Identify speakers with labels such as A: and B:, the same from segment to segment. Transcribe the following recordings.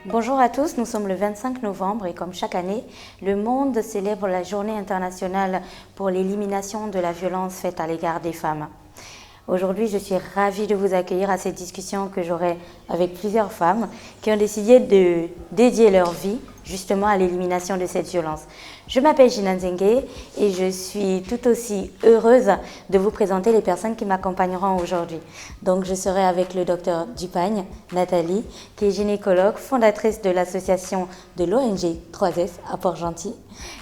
A: Bonjour à tous, nous sommes le 25 novembre et comme chaque année, le monde célèbre la Journée internationale pour l'élimination de la violence faite à l'égard des femmes. Aujourd'hui, je suis ravie de vous accueillir à cette discussion que j'aurai avec plusieurs femmes qui ont décidé de dédier leur vie justement à l'élimination de cette violence. Je m'appelle Gina Nzengue et je suis tout aussi heureuse de vous présenter les personnes qui m'accompagneront aujourd'hui. Donc, je serai avec le docteur Dupagne, Nathalie, qui est gynécologue, fondatrice de l'association de l'ONG 3S à Port-Gentil.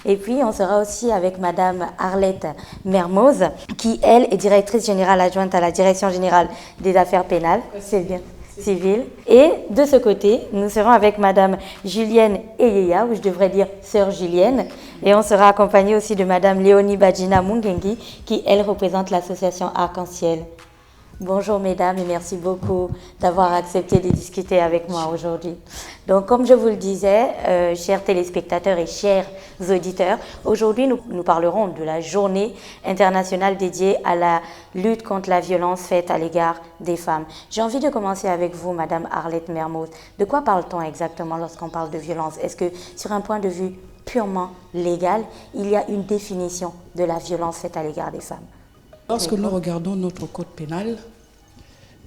A: Et puis, on sera aussi avec Madame Arlette Mermoz, qui, elle, est directrice générale adjointe à la Direction générale des affaires pénales. C'est bien. Civile. Et de ce côté, nous serons avec Madame Julienne Eyeya, ou je devrais dire Sœur Julienne, et on sera accompagné aussi de Madame Léonie Badjina Mungengi, qui, elle, représente l'association Arc-en-Ciel. Bonjour mesdames et merci beaucoup d'avoir accepté de discuter avec moi aujourd'hui. Donc comme je vous le disais, chers téléspectateurs et chers auditeurs, aujourd'hui nous parlerons de la journée internationale dédiée à la lutte contre la violence faite à l'égard des femmes. J'ai envie de commencer avec vous, Madame Arlette Mermoz. De quoi parle-t-on exactement lorsqu'on parle de violence? Est-ce que sur un point de vue purement légal, il y a une définition de la violence faite à l'égard des femmes?
B: Lorsque nous regardons notre code pénal,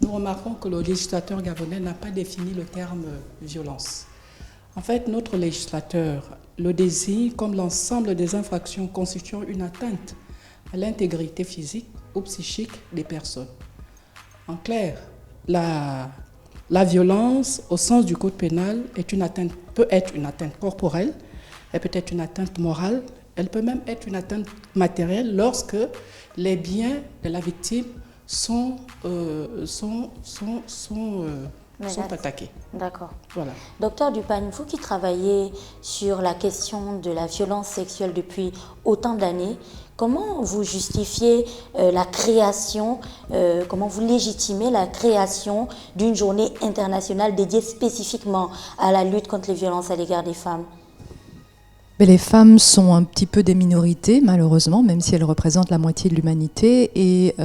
B: nous remarquons que le législateur gabonais n'a pas défini le terme violence. En fait, notre législateur le désigne comme l'ensemble des infractions constituant une atteinte à l'intégrité physique ou psychique des personnes. En clair, la violence, au sens du code pénal, peut être une atteinte corporelle, elle peut être une atteinte morale, elle peut même être une atteinte matérielle lorsque les biens de la victime sont attaqués.
A: D'accord.
B: Voilà.
A: Docteur Dupagne, vous qui travaillez sur la question de la violence sexuelle depuis autant d'années, comment vous justifiez la création, comment vous légitimez la création d'une journée internationale dédiée spécifiquement à la lutte contre les violences à l'égard des femmes?
C: Mais les femmes sont un petit peu des minorités, malheureusement, même si elles représentent la moitié de l'humanité, et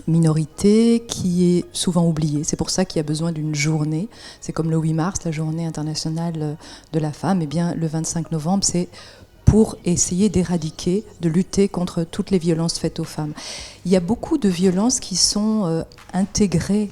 C: minorité qui est souvent oubliée. C'est pour ça qu'il y a besoin d'une journée. C'est comme le 8 mars, la journée internationale de la femme. Eh bien, le 25 novembre, c'est pour essayer d'éradiquer, de lutter contre toutes les violences faites aux femmes. Il y a beaucoup de violences qui sont intégrées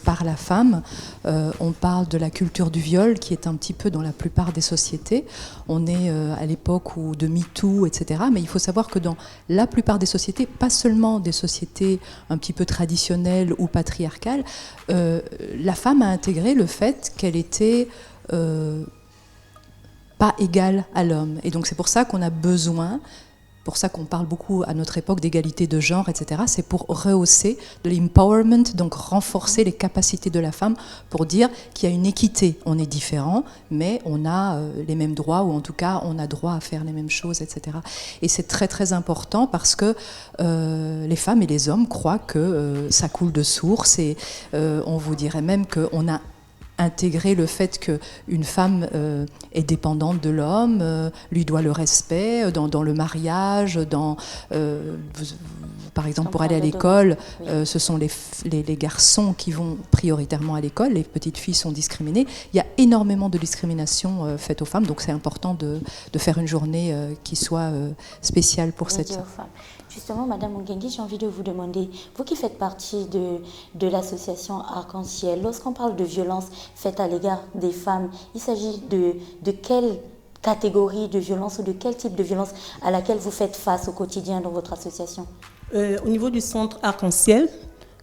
C: par la femme. On parle de la culture du viol qui est un petit peu dans la plupart des sociétés. On est à l'époque de MeToo, etc. Mais il faut savoir que dans la plupart des sociétés, pas seulement des sociétés un petit peu traditionnelles ou patriarcales, la femme a intégré le fait qu'elle était pas égale à l'homme. Et donc c'est pour ça qu'on a besoin, pour ça qu'on parle beaucoup à notre époque d'égalité de genre, etc. C'est pour rehausser de l'empowerment, donc renforcer les capacités de la femme pour dire qu'il y a une équité. On est différents, mais on a les mêmes droits, ou en tout cas, on a droit à faire les mêmes choses, etc. Et c'est très, très important parce que les femmes et les hommes croient que ça coule de source, et on vous dirait même qu'on a intégrer le fait qu'une femme est dépendante de l'homme, lui doit le respect dans le mariage, par exemple pour aller à l'école, ce sont les garçons qui vont prioritairement à l'école, les petites filles sont discriminées. Il y a énormément de discrimination faite aux femmes, donc c'est important de faire une journée qui soit spéciale pour cette femme.
A: Justement, Madame Mungengi, j'ai envie de vous demander, vous qui faites partie de l'association Arc-en-Ciel, lorsqu'on parle de violence faite à l'égard des femmes, il s'agit de quelle catégorie de violence ou de quel type de violence à laquelle vous faites face au quotidien dans votre association?
D: Au niveau du centre Arc-en-Ciel,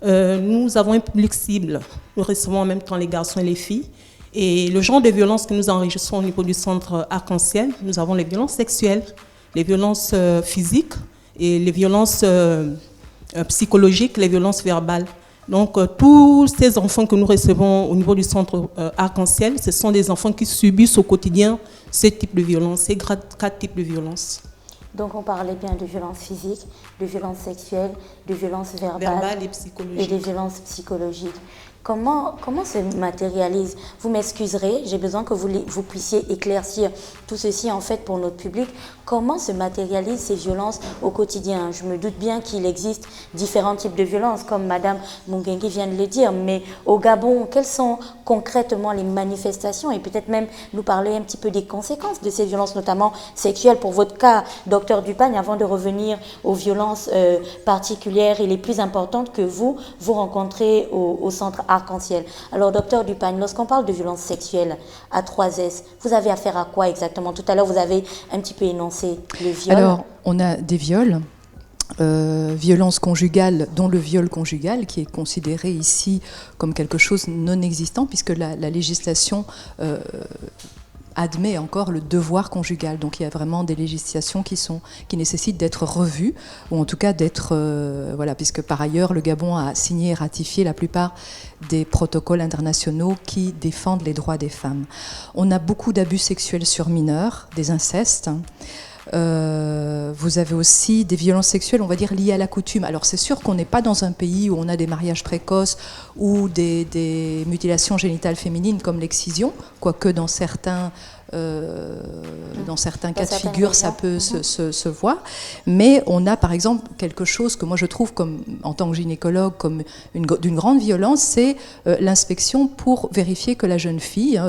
D: nous avons un public cible. Nous recevons en même temps les garçons et les filles. Et le genre de violences que nous enregistrons au niveau du centre Arc-en-Ciel, nous avons les violences sexuelles, les violences physiques, et les violences psychologiques, les violences verbales. Donc, tous ces enfants que nous recevons au niveau du centre Arc-en-Ciel, ce sont des enfants qui subissent au quotidien ces types de violences, ces quatre types de violences.
A: Donc, on parlait bien de violences physiques, de violences sexuelles, de violences verbales
D: et psychologiques.
A: Et de violences psychologiques. Comment se matérialise? Vous m'excuserez, j'ai besoin que vous puissiez éclaircir tout ceci en fait pour notre public. comment se matérialisent ces violences au quotidien? Je me doute bien qu'il existe différents types de violences, comme Madame Mungengi vient de le dire, mais au Gabon, quelles sont concrètement les manifestations et peut-être même nous parler un petit peu des conséquences de ces violences, notamment sexuelles pour votre cas, docteur Dupagne, avant de revenir aux violences particulières et les plus importantes que vous rencontrez au centre Arc-en-Ciel. Alors, docteur Dupagne, lorsqu'on parle de violences sexuelles à 3S, vous avez affaire à quoi exactement? Tout à l'heure, vous avez un petit peu énoncé le viol.
C: Alors, on a des viols. Violence conjugale, dont le viol conjugal, qui est considéré ici comme quelque chose non existant, puisque la législation admet encore le devoir conjugal. Donc il y a vraiment des législations qui nécessitent d'être revues, ou en tout cas d'être... voilà, puisque par ailleurs, le Gabon a signé et ratifié la plupart des protocoles internationaux qui défendent les droits des femmes. On a beaucoup d'abus sexuels sur mineurs, des incestes. Vous avez aussi des violences sexuelles, on va dire, liées à la coutume. Alors c'est sûr qu'on n'est pas dans un pays où on a des mariages précoces ou des mutilations génitales féminines comme l'excision, quoique dans certains cas de figure, ça peut se voir. Mais on a par exemple quelque chose que moi je trouve, comme, en tant que gynécologue, comme d'une grande violence, c'est l'inspection pour vérifier que la jeune fille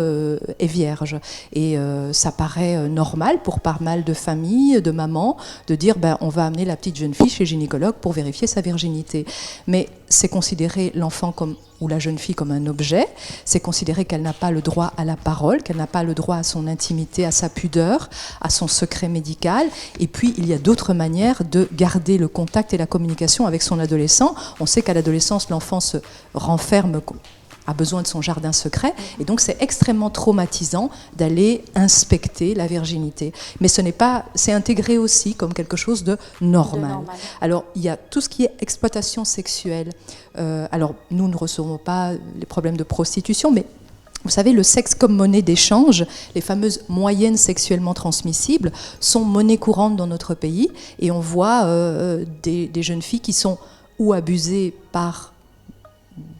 C: est vierge. Et ça paraît normal pour pas mal de familles, de mamans, de dire on va amener la petite jeune fille chez le gynécologue pour vérifier sa virginité. Mais c'est considérer l'enfant ou la jeune fille comme un objet, c'est considérer qu'elle n'a pas le droit à la parole, qu'elle n'a pas le droit à son intimité, à sa pudeur, à son secret médical. Et puis, il y a d'autres manières de garder le contact et la communication avec son adolescent. On sait qu'à l'adolescence, l'enfant se renferme, a besoin de son jardin secret, et donc c'est extrêmement traumatisant d'aller inspecter la virginité. Mais c'est intégré aussi comme quelque chose de normal. Alors il y a tout ce qui est exploitation sexuelle. Alors nous ne recevons pas les problèmes de prostitution, mais vous savez, le sexe comme monnaie d'échange, les fameuses moyennes sexuellement transmissibles, sont monnaie courante dans notre pays, et on voit des jeunes filles qui sont ou abusées par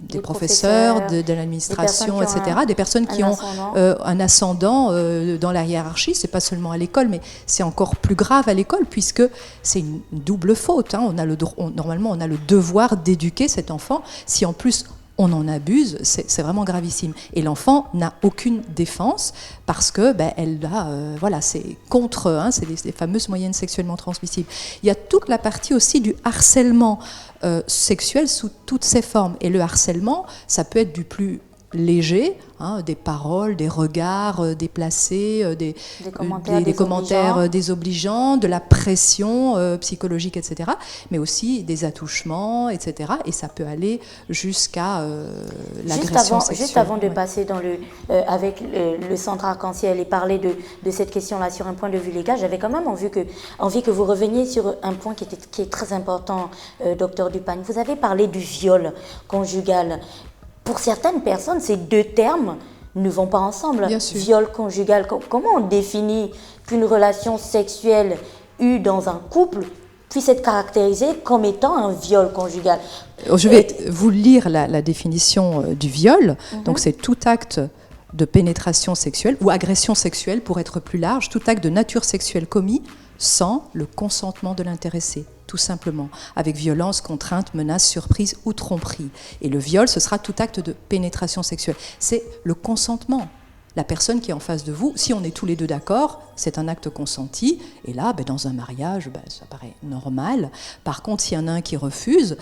C: des professeurs, de l'administration, etc. Des personnes qui ont un ascendant dans la hiérarchie. C'est pas seulement à l'école, mais c'est encore plus grave à l'école, puisque c'est une double faute. Normalement, on a le devoir d'éduquer cet enfant. Si en plus on en abuse, c'est vraiment gravissime. Et l'enfant n'a aucune défense parce que elle a, c'est contre, c'est les fameuses moyennes sexuellement transmissibles. Il y a toute la partie aussi du harcèlement sexuel sous toutes ses formes. Et le harcèlement, ça peut être du plus léger, des paroles, des regards déplacés, des commentaires désobligeants, de la pression psychologique, etc. Mais aussi des attouchements, etc. Et ça peut aller jusqu'à l'agression sexuelle.
A: Juste avant de passer avec le centre Arc-en-Ciel et parler de cette question-là sur un point de vue légal, j'avais quand même envie que vous reveniez sur un point qui est très important, docteur Dupagne. Vous avez parlé du viol conjugal. Pour certaines personnes, ces deux termes ne vont pas ensemble. Viol conjugal, comment on définit qu'une relation sexuelle eue dans un couple puisse être caractérisée comme étant un viol conjugal?
C: Je vais vous lire la définition du viol. Donc c'est tout acte de pénétration sexuelle ou agression sexuelle, pour être plus large, tout acte de nature sexuelle commis sans le consentement de l'intéressé, tout simplement, avec violence, contrainte, menace, surprise ou tromperie. Et le viol, ce sera tout acte de pénétration sexuelle. C'est le consentement. La personne qui est en face de vous, si on est tous les deux d'accord, c'est un acte consenti. Et là, dans un mariage, ça paraît normal. Par contre, s'il y en a un qui refuse,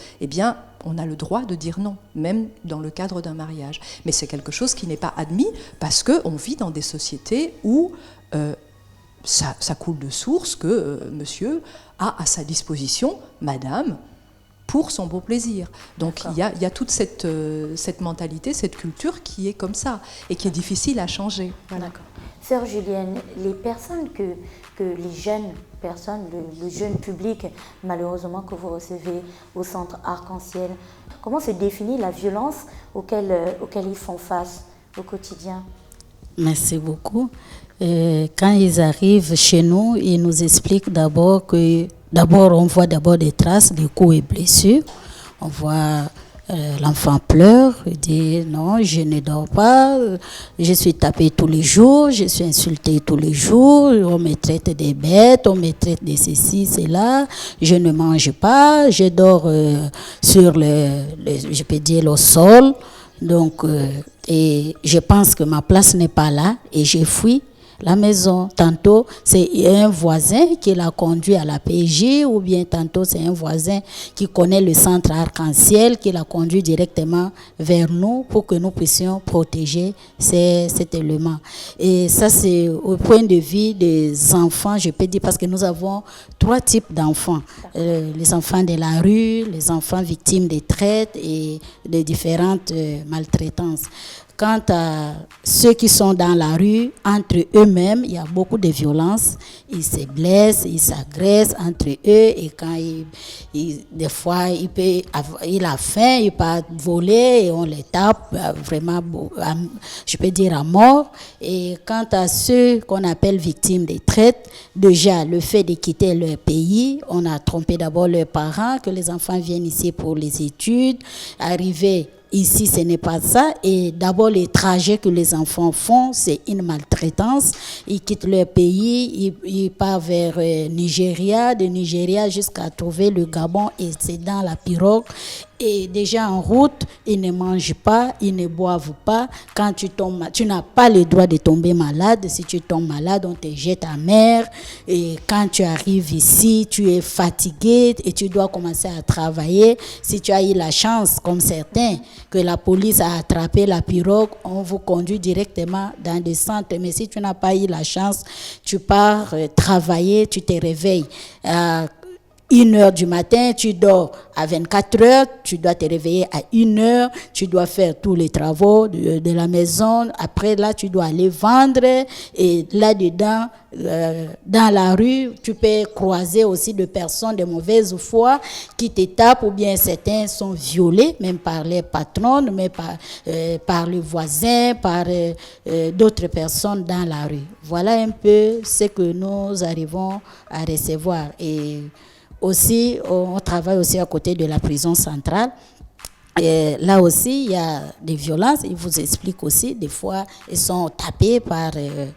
C: on a le droit de dire non, même dans le cadre d'un mariage. Mais c'est quelque chose qui n'est pas admis parce qu'on vit dans des sociétés où ça coule de source que monsieur a à sa disposition madame pour son beau plaisir. Donc il y a toute cette mentalité, cette culture qui est comme ça et qui est difficile à changer. Voilà.
A: D'accord. Sœur Julienne, les personnes que les jeunes personnes, le jeune public, malheureusement, que vous recevez au centre Arc-en-Ciel, comment se définit la violence auquel ils font face au quotidien?
E: Merci beaucoup. Quand ils arrivent chez nous, ils nous expliquent on voit d'abord des traces de coups et blessures. On voit L'enfant pleure, il dit non, je ne dors pas, je suis tapée tous les jours, je suis insultée tous les jours, on me traite des bêtes, on me traite de ceci, cela, je ne mange pas, je dors sur je peux dire le sol, donc et je pense que ma place n'est pas là et j'ai fui la maison. Tantôt, c'est un voisin qui l'a conduit à la PJ ou bien tantôt, c'est un voisin qui connaît le centre Arc-en-Ciel qui l'a conduit directement vers nous pour que nous puissions protéger cet élément. Et ça, c'est au point de vue des enfants, je peux dire, parce que nous avons 3 types d'enfants. Les enfants de la rue, les enfants victimes des traites et de différentes maltraitances. Quant à ceux qui sont dans la rue, entre eux-mêmes, il y a beaucoup de violence. Ils se blessent, ils s'agressent entre eux. Et quand des fois, il a faim, il peut voler et on les tape vraiment, je peux dire, à mort. Et quant à ceux qu'on appelle victimes des traites, déjà, le fait de quitter leur pays, on a trompé d'abord leurs parents, que les enfants viennent ici pour les études, arriver. Ici, ce n'est pas ça. Et d'abord, les trajets que les enfants font, c'est une maltraitance. Ils quittent leur pays, ils partent vers Nigeria, de Nigeria jusqu'à trouver le Gabon, et c'est dans la pirogue. Et déjà en route, ils ne mangent pas, ils ne boivent pas. Quand tu tombes, tu n'as pas le droit de tomber malade. Si tu tombes malade, on te jette à mer. Et quand tu arrives ici, tu es fatigué et tu dois commencer à travailler. Si tu as eu la chance, comme certains, que la police a attrapé la pirogue, on vous conduit directement dans des centres. Mais si tu n'as pas eu la chance, tu pars travailler, tu te réveilles. 1h du matin, tu dors à 24 heures, tu dois te réveiller à 1h, tu dois faire tous les travaux de la maison. Après, là, tu dois aller vendre. Et là-dedans, dans la rue, tu peux croiser aussi des personnes de mauvaise foi qui te tapent, ou bien certains sont violés, même par les patronnes, mais par le voisin, par d'autres personnes dans la rue. Voilà un peu ce que nous arrivons à recevoir. Et aussi, on travaille aussi à côté de la prison centrale. Et là aussi, il y a des violences. Il vous explique aussi, des fois, ils sont tapés par les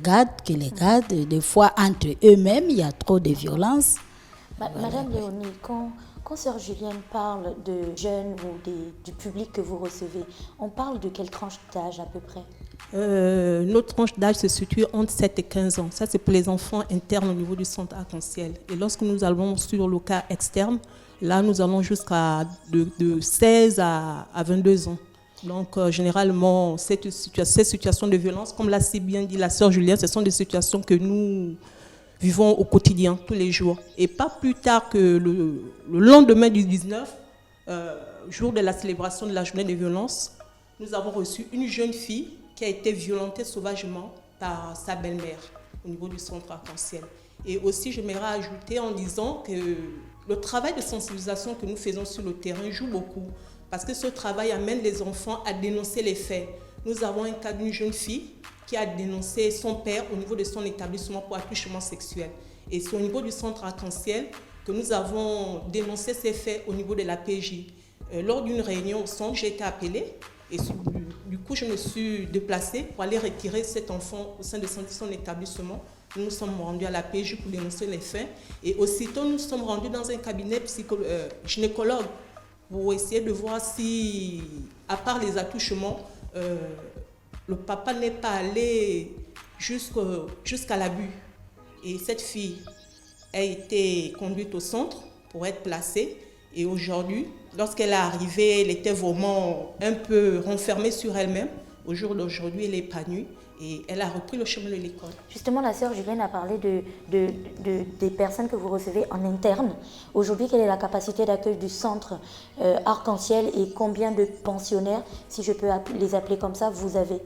E: gardes. Des fois, entre eux-mêmes, il y a trop de violence.
A: Madame Léonie, quand Sœur Julienne parle de jeunes ou du public que vous recevez, on parle de quelle tranche d'âge à peu près?
D: Notre tranche d'âge se situe entre 7 et 15 ans. Ça, c'est pour les enfants internes au niveau du centre Arc-en-Ciel. Et lorsque nous allons sur le cas externe, là, nous allons jusqu'à de 16 à 22 ans. Donc, généralement, ces situations de violence, comme l'a si bien dit la sœur Julienne, ce sont des situations que nous vivons au quotidien, tous les jours. Et pas plus tard que le lendemain du 19, jour de la célébration de la journée des violences, nous avons reçu une jeune fille qui a été violentée sauvagement par sa belle-mère au niveau du centre Arc-en-Ciel. Et aussi, j'aimerais ajouter en disant que le travail de sensibilisation que nous faisons sur le terrain joue beaucoup, parce que ce travail amène les enfants à dénoncer les faits. Nous avons un cas d'une jeune fille qui a dénoncé son père au niveau de son établissement pour attouchement sexuel. Et c'est au niveau du centre Arc-en-Ciel que nous avons dénoncé ces faits au niveau de la PJ. Lors d'une réunion au centre, j'ai été appelée. Et du coup, je me suis déplacée pour aller retirer cet enfant au sein de son établissement. Nous nous sommes rendus à la PJ pour dénoncer les faits. Et aussitôt, nous sommes rendus dans un cabinet gynécologue pour essayer de voir si, à part les attouchements, le papa n'est pas allé jusqu'à l'abus. Et cette fille a été conduite au centre pour être placée. Et aujourd'hui, lorsqu'elle est arrivée, elle était vraiment un peu renfermée sur elle-même. Au jour d'aujourd'hui, elle est épanouie et elle a repris le chemin de l'école.
A: Justement, la sœur Julienne a parlé des personnes que vous recevez en interne. Aujourd'hui, quelle est la capacité d'accueil du centre Arc-en-Ciel et combien de pensionnaires, si je peux les appeler comme ça, vous avez?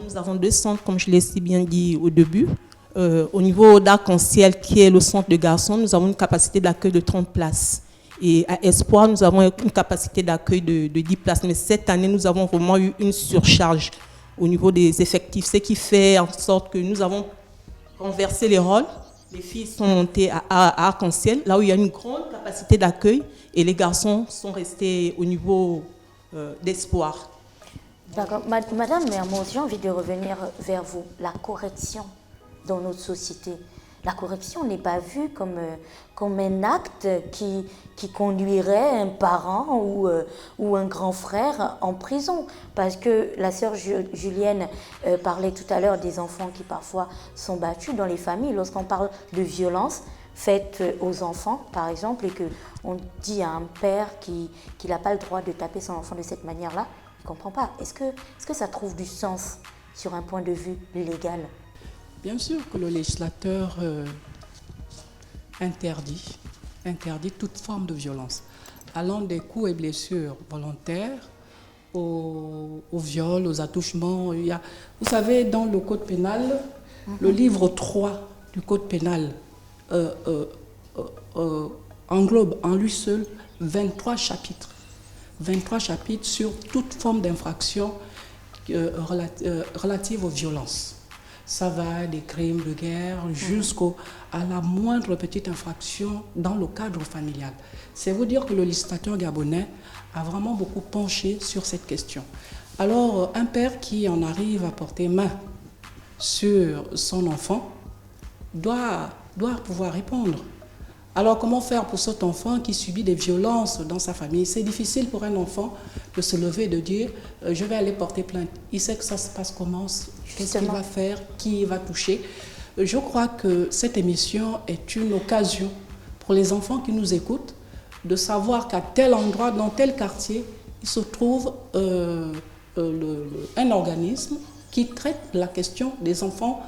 D: Nous avons 2 centres, comme je l'ai si bien dit au début. Au niveau d'Arc-en-Ciel, qui est le centre de garçons, nous avons une capacité d'accueil de 30 places. Et à Espoir, nous avons une capacité d'accueil de 10 places. Mais cette année, nous avons vraiment eu une surcharge au niveau des effectifs, ce qui fait en sorte que nous avons renversé les rôles. les filles sont montées à Arc-en-Ciel, là où il y a une grande capacité d'accueil, et les garçons sont restés au niveau d'espoir.
A: D'accord. Madame Mermoz, j'ai envie de revenir vers vous. La correction dans notre société. La correction n'est pas vue comme un acte qui conduirait un parent ou un grand frère en prison. Parce que la sœur Julienne parlait tout à l'heure des enfants qui parfois sont battus dans les familles. Lorsqu'on parle de violence faite aux enfants, par exemple, et qu'on dit à un père qu'il n'a pas le droit de taper son enfant de cette manière-là, il ne comprend pas. Est-ce que ça trouve du sens sur un point de vue légal ?
B: Bien sûr que le législateur interdit toute forme de violence, allant des coups et blessures volontaires au viol, aux attouchements. Vous savez, dans le Code pénal, le livre 3 du Code pénal englobe en lui seul 23 chapitres. 23 chapitres sur toute forme d'infraction relative aux violences. Ça va des crimes de guerre jusqu'à la moindre petite infraction dans le cadre familial. C'est vous dire que le législateur gabonais a vraiment beaucoup penché sur cette question. Alors, un père qui en arrive à porter main sur son enfant doit pouvoir répondre. Alors, comment faire pour cet enfant qui subit des violences dans sa famille? C'est difficile pour un enfant de se lever et de dire « je vais aller porter plainte ». Il sait que ça se passe comment, qu'est-ce qu'il va faire, qui il va toucher. Je crois que cette émission est une occasion pour les enfants qui nous écoutent de savoir qu'à tel endroit, dans tel quartier, il se trouve un organisme qui traite la question des enfants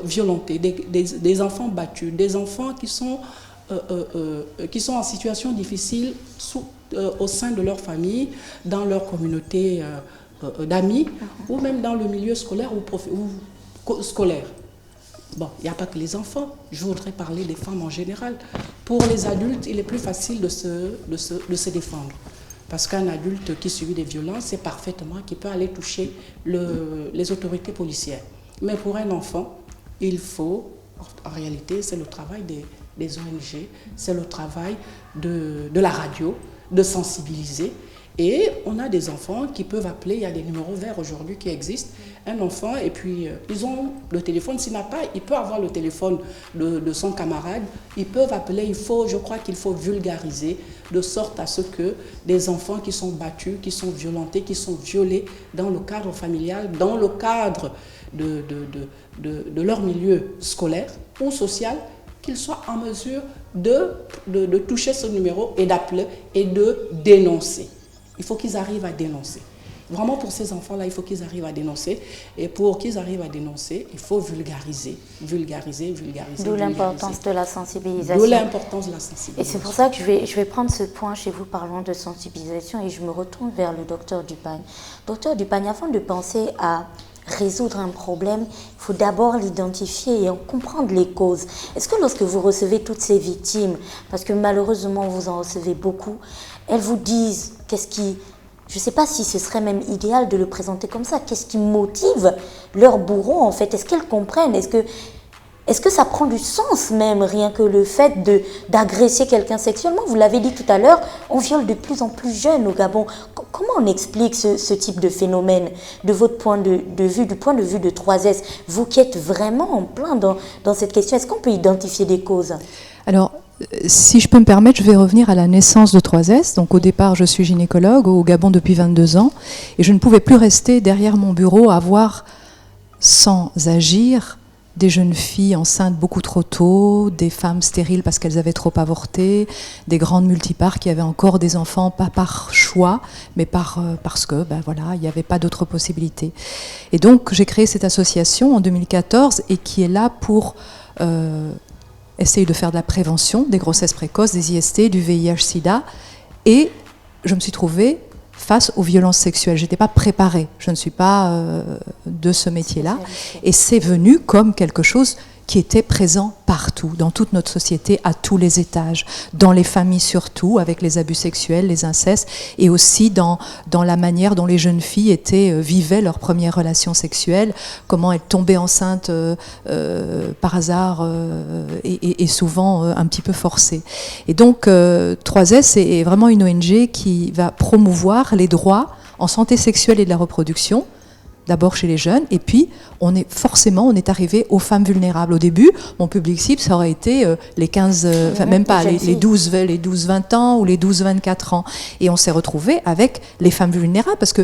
B: violentés, des enfants battus, des enfants qui sont en situation difficile au sein de leur famille, dans leur communauté d'amis, ou même dans le milieu scolaire ou scolaire. Bon, il n'y a pas que les enfants, je voudrais parler des femmes en général. Pour les adultes, il est plus facile de se défendre. Parce qu'un adulte qui subit des violences, c'est parfaitement qu'il peut aller toucher les autorités policières. Mais pour un enfant, il faut, en réalité, c'est le travail des ONG, c'est le travail de la radio, de sensibiliser. Et on a des enfants qui peuvent appeler, il y a des numéros verts aujourd'hui qui existent, un enfant, et puis ils ont le téléphone, s'il n'a pas, il peut avoir le téléphone de son camarade, ils peuvent appeler, je crois qu'il faut vulgariser, de sorte à ce que des enfants qui sont battus, qui sont violentés, qui sont violés dans le cadre familial, dans le cadre de leur milieu scolaire ou social, qu'ils soient en mesure de toucher ce numéro et d'appeler et de dénoncer. Il faut qu'ils arrivent à dénoncer. Vraiment, pour ces enfants-là, il faut qu'ils arrivent à dénoncer. Et pour qu'ils arrivent à dénoncer, il faut vulgariser.
A: D'où l'importance de la sensibilisation.
B: D'où l'importance de la sensibilisation.
A: Et c'est pour ça que je vais prendre ce point chez vous, parlant de sensibilisation, et je me retourne vers le docteur Dupagne. Docteur Dupagne, avant de penser à résoudre un problème, il faut d'abord l'identifier et en comprendre les causes. Est-ce que lorsque vous recevez toutes ces victimes, parce que malheureusement vous en recevez beaucoup, elles vous disent qu'est-ce qui... Je ne sais pas si ce serait même idéal de le présenter comme ça. Qu'est-ce qui motive leurs bourreaux en fait? Est-ce qu'elles comprennent? Est-ce que ça prend du sens même, rien que le fait d'agresser quelqu'un sexuellement? Vous l'avez dit tout à l'heure, on viole de plus en plus jeunes au Gabon. Comment on explique ce type de phénomène de votre point de vue, du point de vue de 3S? Vous qui êtes vraiment en plein dans cette question, est-ce qu'on peut identifier des causes?
C: Alors, si je peux me permettre, je vais revenir à la naissance de 3S. Donc au départ, je suis gynécologue au Gabon depuis 22 ans et je ne pouvais plus rester derrière mon bureau à voir, sans agir, des jeunes filles enceintes beaucoup trop tôt, des femmes stériles parce qu'elles avaient trop avorté, des grandes multipares qui avaient encore des enfants, pas par choix, mais parce que voilà, il n'y avait pas d'autre possibilité. Et donc j'ai créé cette association en 2014 et qui est là pour... essayer de faire de la prévention des grossesses précoces, des IST, du VIH-Sida. Et je me suis trouvée face aux violences sexuelles. Je n'étais pas préparée. Je ne suis pas de ce métier-là. Et c'est venu comme quelque chose qui était présent partout, dans toute notre société, à tous les étages, dans les familles surtout, avec les abus sexuels, les incestes, et aussi dans la manière dont les jeunes filles vivaient leurs premières relations sexuelles, comment elles tombaient enceintes par hasard et souvent un petit peu forcées. Et donc 3S est vraiment une ONG qui va promouvoir les droits en santé sexuelle et de la reproduction, d'abord chez les jeunes, et puis on est arrivé aux femmes vulnérables. Au début, mon public cible, ça aurait été les 15, même pas, les 12-20 ans ou les 12-24 ans. Et on s'est retrouvé avec les femmes vulnérables, parce que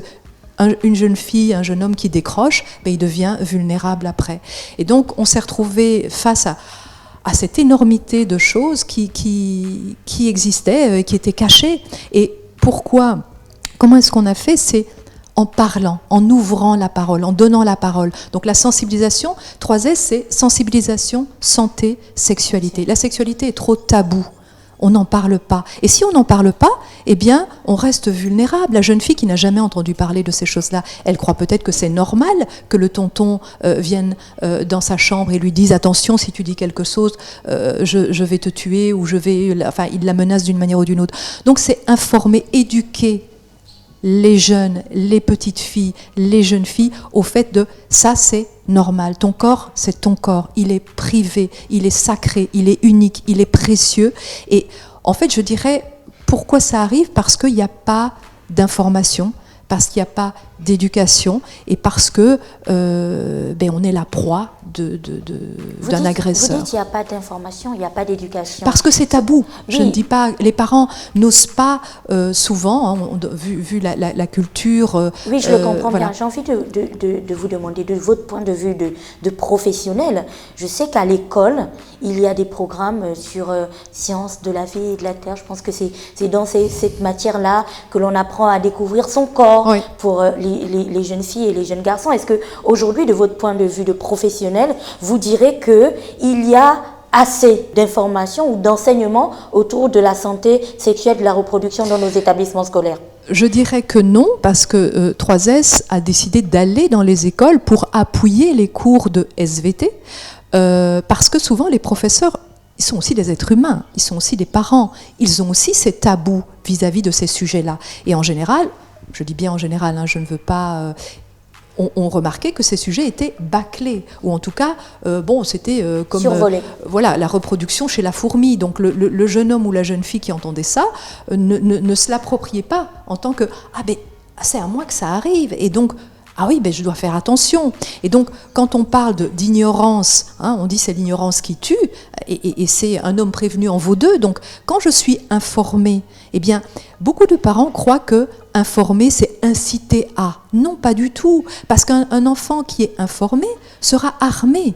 C: une jeune fille, un jeune homme qui décroche, il devient vulnérable après. Et donc on s'est retrouvé face à cette énormité de choses qui existaient, qui étaient cachées. Et pourquoi ? Comment est-ce qu'on a fait ? C'est en parlant, en ouvrant la parole, en donnant la parole. Donc la sensibilisation, 3S, c'est sensibilisation, santé, sexualité. La sexualité est trop taboue. On n'en parle pas. Et si on n'en parle pas, eh bien, on reste vulnérable. La jeune fille qui n'a jamais entendu parler de ces choses-là, elle croit peut-être que c'est normal que le tonton vienne dans sa chambre et lui dise « Attention, si tu dis quelque chose, je vais te tuer » ou il la menace d'une manière ou d'une autre. Donc c'est informer, éduquer les jeunes, les petites filles, les jeunes filles, au fait de ça c'est normal. Ton corps, c'est ton corps. Il est privé, il est sacré, il est unique, il est précieux. Et en fait, je dirais, pourquoi ça arrive ? Parce qu'il n'y a pas d'information, parce qu'il n'y a pas d'éducation et parce que on est la proie d'un agresseur.
A: Vous dites qu'il n'y a pas d'information, il n'y a pas d'éducation.
C: Parce que c'est tabou.
A: Oui.
C: Je ne dis pas, les parents n'osent pas souvent, hein, vu la culture.
A: Oui, je le comprends bien. J'ai envie de vous demander, de votre point de vue de professionnel, je sais qu'à l'école, il y a des programmes sur sciences de la vie et de la terre. Je pense que c'est dans cette matière-là que l'on apprend à découvrir son corps,
C: oui,
A: pour les jeunes filles et les jeunes garçons. Est-ce qu'aujourd'hui, de votre point de vue de professionnel, vous direz qu'il y a assez d'informations ou d'enseignements autour de la santé sexuelle, de la reproduction dans nos établissements scolaires ?
C: Je dirais que non, parce que 3S a décidé d'aller dans les écoles pour appuyer les cours de SVT, parce que souvent les professeurs, ils sont aussi des êtres humains, ils sont aussi des parents, ils ont aussi ces tabous vis-à-vis de ces sujets-là. Et en général, je dis bien en général, hein, je ne veux pas... On remarquait que ces sujets étaient bâclés, ou en tout cas, c'était comme voilà, la reproduction chez la fourmi. Donc le jeune homme ou la jeune fille qui entendait ça ne se l'appropriait pas en tant que c'est à moi que ça arrive, et donc je dois faire attention. Et donc quand on parle d'ignorance, hein, on dit c'est l'ignorance qui tue, et c'est un homme prévenu en vaut deux. Donc quand je suis informée, eh bien beaucoup de parents croient que informer, c'est inciter à. Non, pas du tout. Parce qu'un enfant qui est informé sera armé,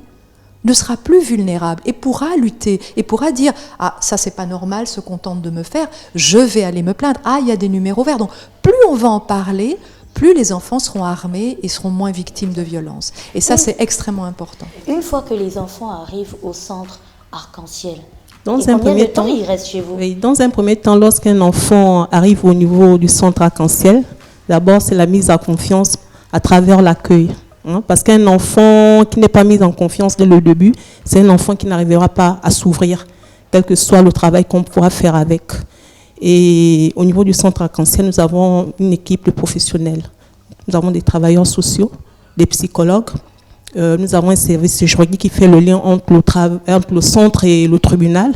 C: ne sera plus vulnérable et pourra lutter et pourra dire « Ah, ça c'est pas normal ce qu'on tente de me faire, je vais aller me plaindre. Ah, il y a des numéros verts. » Donc plus on va en parler, plus les enfants seront armés et seront moins victimes de violences. Et ça, c'est extrêmement important.
A: Une fois que les enfants arrivent au centre Arc-en-Ciel,
D: dans un premier temps,
A: il reste chez vous ?
D: Oui, dans un premier temps, lorsqu'un enfant arrive au niveau du centre Arc-en-Ciel, d'abord c'est la mise en confiance à travers l'accueil. Hein, parce qu'un enfant qui n'est pas mis en confiance dès le début, c'est un enfant qui n'arrivera pas à s'ouvrir, quel que soit le travail qu'on pourra faire avec. Et au niveau du centre Arc-en-Ciel, nous avons une équipe de professionnels. Nous avons des travailleurs sociaux, des psychologues. Nous avons un service juridique qui fait le lien entre le centre et le tribunal.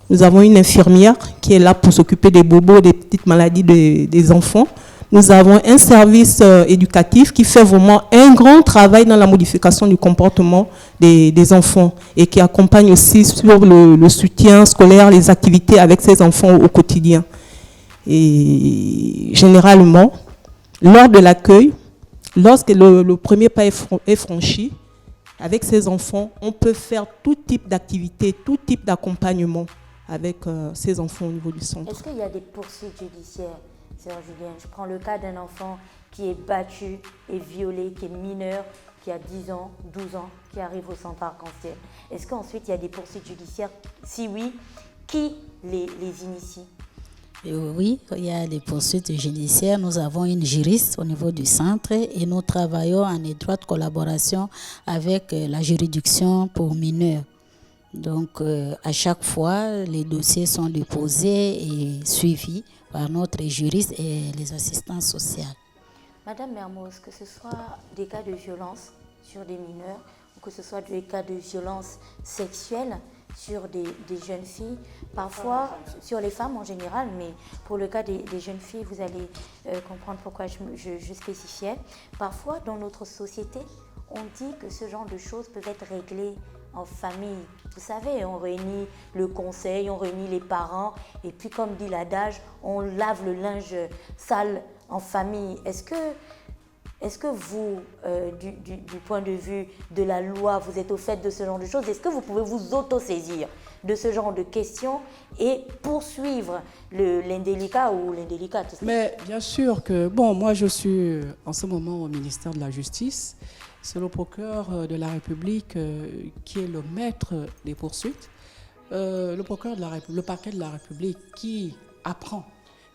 D: Nous avons une infirmière qui est là pour s'occuper des bobos, des petites maladies des enfants. Nous avons un service éducatif qui fait vraiment un grand travail dans la modification du comportement des enfants et qui accompagne aussi sur le soutien scolaire, les activités avec ces enfants au quotidien. Et généralement, lors de l'accueil, lorsque le premier pas est franchi, avec ces enfants, on peut faire tout type d'activité, tout type d'accompagnement avec ces enfants au niveau du centre.
A: Est-ce qu'il y a des poursuites judiciaires, Sœur Julienne? Je prends le cas d'un enfant qui est battu et violé, qui est mineur, qui a 10 ans, 12 ans, qui arrive au centre Arc-en-Ciel. Est-ce qu'ensuite il y a des poursuites judiciaires? Si oui, qui les initie?
E: Oui, il y a des poursuites judiciaires. Nous avons une juriste au niveau du centre et nous travaillons en étroite collaboration avec la juridiction pour mineurs. Donc, à chaque fois, les dossiers sont déposés et suivis par notre juriste et les assistants sociaux.
A: Madame Mermoz, que ce soit des cas de violence sur des mineurs ou que ce soit des cas de violence sexuelle sur des jeunes filles, parfois sur les femmes en général, mais pour le cas des jeunes filles, vous allez comprendre pourquoi je spécifiais. Parfois, dans notre société, on dit que ce genre de choses peuvent être réglées en famille. Vous savez, on réunit le conseil, on réunit les parents, et puis comme dit l'adage, on lave le linge sale en famille. Est-ce que vous, du point de vue de la loi, vous êtes au fait de ce genre de choses? Est-ce que vous pouvez vous autosaisir de ce genre de questions et poursuivre l'indélicat ou l'indélicate?
B: Mais bien sûr que, bon, moi je suis en ce moment au ministère de la Justice. C'est le procureur de la République qui est le maître des poursuites. Le parquet de la République qui apprend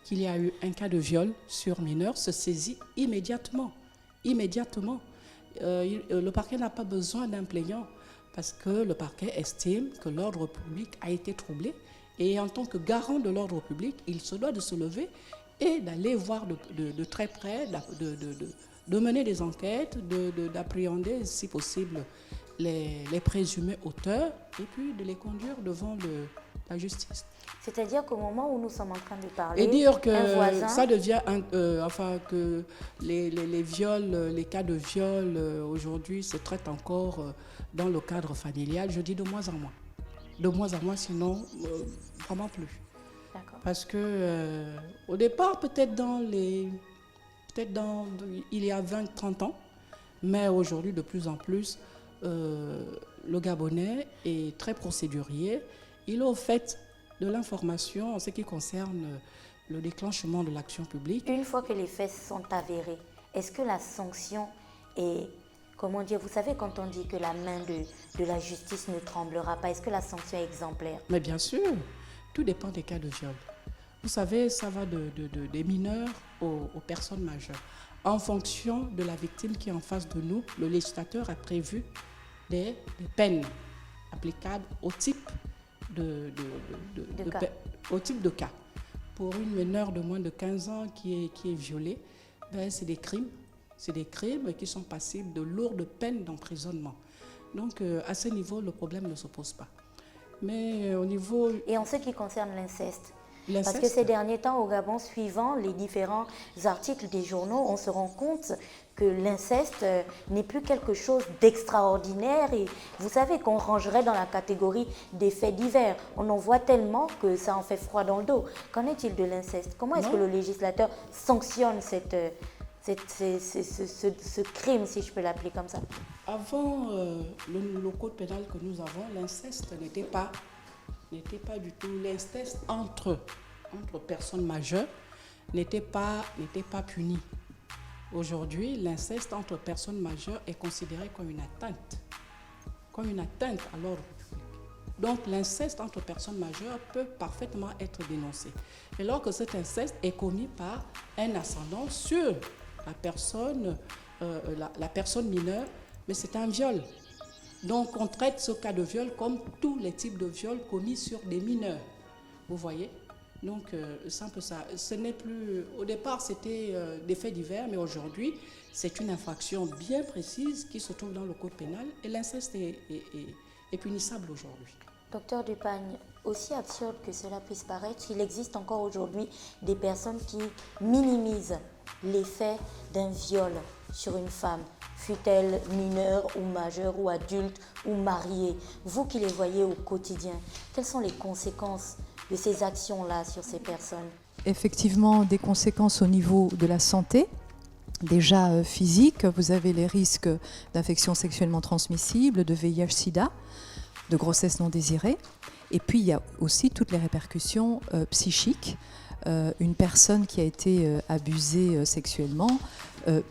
B: qu'il y a eu un cas de viol sur mineur se saisit immédiatement. Le parquet n'a pas besoin d'un plaignant parce que le parquet estime que l'ordre public a été troublé et en tant que garant de l'ordre public, il se doit de se lever et d'aller voir de très près, de mener des enquêtes, d'appréhender si possible les présumés auteurs et puis de les conduire devant la justice.
A: C'est-à-dire qu'au moment où nous sommes en train de parler,
B: et dire que
A: un voisin...
B: ça devient, que les viols, les cas de viol aujourd'hui se traitent encore dans le cadre familial, je dis de moins en moins. De moins en moins, sinon vraiment plus.
A: D'accord.
B: Parce que au départ, peut-être il y a 20-30 ans, mais aujourd'hui de plus en plus, le Gabonais est très procédurier. Il est au fait de l'information en ce qui concerne le déclenchement de l'action publique.
A: Une fois que les faits sont avérés, est-ce que la sanction est, comment dire, vous savez quand on dit que la main de la justice ne tremblera pas, est-ce que la sanction est exemplaire?
B: Mais bien sûr, tout dépend des cas de viol. Vous savez, ça va des mineurs aux personnes majeures. En fonction de la victime qui est en face de nous, le législateur a prévu des peines applicables au type au type de cas. Pour une mineure de moins de 15 ans qui est violée, c'est des crimes. C'est des crimes qui sont passibles de lourdes peines d'emprisonnement. Donc, à ce niveau, le problème ne se pose pas. Mais au niveau...
A: Et en ce qui concerne l'inceste, parce que ces derniers temps, au Gabon, suivant les différents articles des journaux, on se rend compte que l'inceste n'est plus quelque chose d'extraordinaire et vous savez qu'on rangerait dans la catégorie des faits divers. On en voit tellement que ça en fait froid dans le dos. Qu'en est-il de l'inceste? Comment est-ce que le législateur sanctionne ce crime, si je peux l'appeler comme ça?
B: Avant le code pénal que nous avons, l'inceste n'était pas du tout. L'inceste entre personnes majeures n'était pas puni. Aujourd'hui, l'inceste entre personnes majeures est considéré comme une atteinte à l'ordre public. Donc, l'inceste entre personnes majeures peut parfaitement être dénoncé. Et alors que cet inceste est commis par un ascendant sur la personne mineure, mais c'est un viol. Donc, on traite ce cas de viol comme tous les types de viols commis sur des mineurs. Vous voyez? Donc, c'est un peu ça. Ce n'est plus... Au départ, c'était des faits divers, mais aujourd'hui, c'est une infraction bien précise qui se trouve dans le code pénal et l'inceste est punissable aujourd'hui.
A: Docteur Dupagne, aussi absurde que cela puisse paraître, il existe encore aujourd'hui des personnes qui minimisent l'effet d'un viol sur une femme, fût-elle mineure ou majeure ou adulte ou mariée. Vous qui les voyez au quotidien, quelles sont les conséquences de ces actions-là sur ces personnes?
C: Effectivement, des conséquences au niveau de la santé. Déjà physique, vous avez les risques d'infections sexuellement transmissibles, de VIH-Sida, de grossesse non désirée. Et puis, il y a aussi toutes les répercussions psychiques. Une personne qui a été abusée sexuellement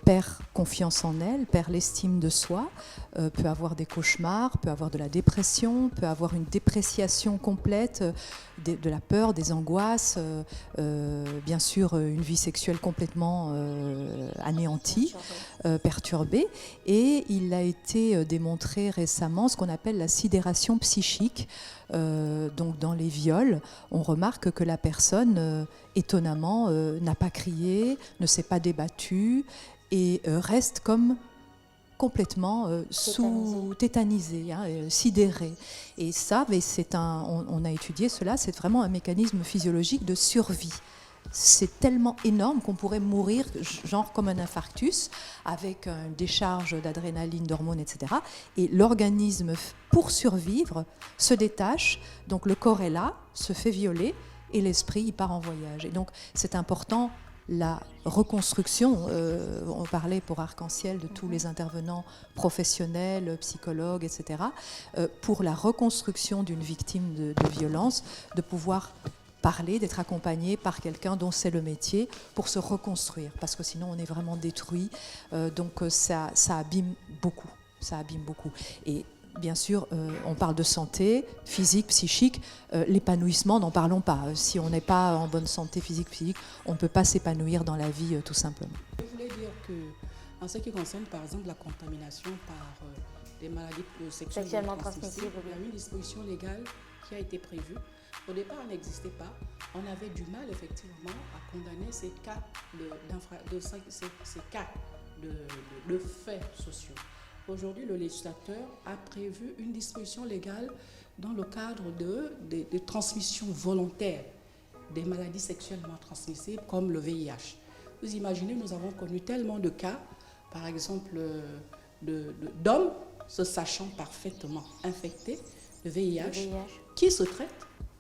C: perd confiance en elle, perd l'estime de soi, peut avoir des cauchemars, peut avoir de la dépression, peut avoir une dépréciation complète de la peur, des angoisses, bien sûr une vie sexuelle complètement anéantie, perturbée. Et il a été démontré récemment ce qu'on appelle la sidération psychique. Donc dans les viols, on remarque que la personne, étonnamment, n'a pas crié, ne s'est pas débattue et reste comme complètement tétanisée, sidérée. Et ça, mais on a étudié cela, c'est vraiment un mécanisme physiologique de survie. C'est tellement énorme qu'on pourrait mourir, genre comme un infarctus, avec une décharge d'adrénaline, d'hormones, etc. Et l'organisme, pour survivre, se détache. Donc le corps est là, se fait violer, et l'esprit, il part en voyage. Et donc c'est important, la reconstruction, on parlait pour Arc-en-Ciel de tous les intervenants professionnels, psychologues, etc., pour la reconstruction d'une victime de violence, de pouvoir parler, d'être accompagné par quelqu'un dont c'est le métier pour se reconstruire, parce que sinon on est vraiment détruit. Donc ça abîme beaucoup, ça abîme beaucoup. Et bien sûr, on parle de santé physique, psychique, l'épanouissement, n'en parlons pas. Si on n'est pas en bonne santé physique, psychique, on ne peut pas s'épanouir dans la vie tout simplement.
B: Je voulais dire que, en ce qui concerne par exemple la contamination par des maladies sexuellement transmissibles, il y a une disposition légale qui a été prévue. Au départ, elle n'existait pas. On avait du mal effectivement à condamner ces cas de faits sociaux. Aujourd'hui, le législateur a prévu une disposition légale dans le cadre de transmission volontaire des maladies sexuellement transmissibles comme le VIH. Vous imaginez, nous avons connu tellement de cas, par exemple, d'hommes se sachant parfaitement infectés de VIH, qui se traitent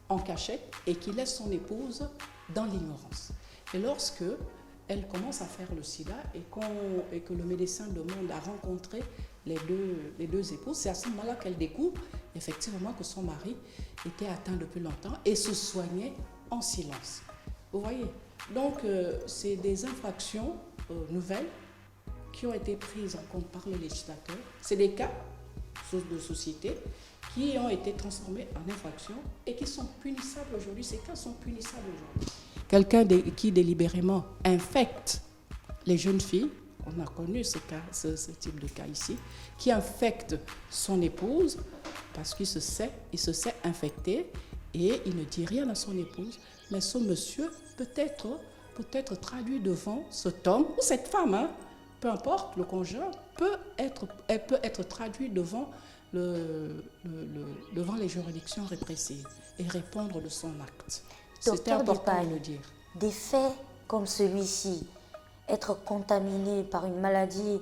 B: en cachette et qui laisse son épouse dans l'ignorance. Et lorsque elle commence à faire le sida et que le médecin demande à rencontrer les deux épouses, c'est à ce moment-là qu'elle découvre effectivement que son mari était atteint depuis longtemps et se soignait en silence. Vous voyez? Donc, c'est des infractions nouvelles qui ont été prises en compte par le législateur. C'est des cas de société qui ont été transformés en infractions et qui sont punissables aujourd'hui. Ces cas sont punissables aujourd'hui. Quelqu'un qui délibérément infecte les jeunes filles, on a connu ce type de cas ici, qui infecte son épouse parce qu'il se sait infecté et il ne dit rien à son épouse, mais ce monsieur peut être traduit devant cet homme ou cette femme, peu importe le conjoint, elle peut être traduit devant les juridictions répressives et répondre de son acte. C'était important de le dire.
A: Des faits comme celui-ci, être contaminé par une maladie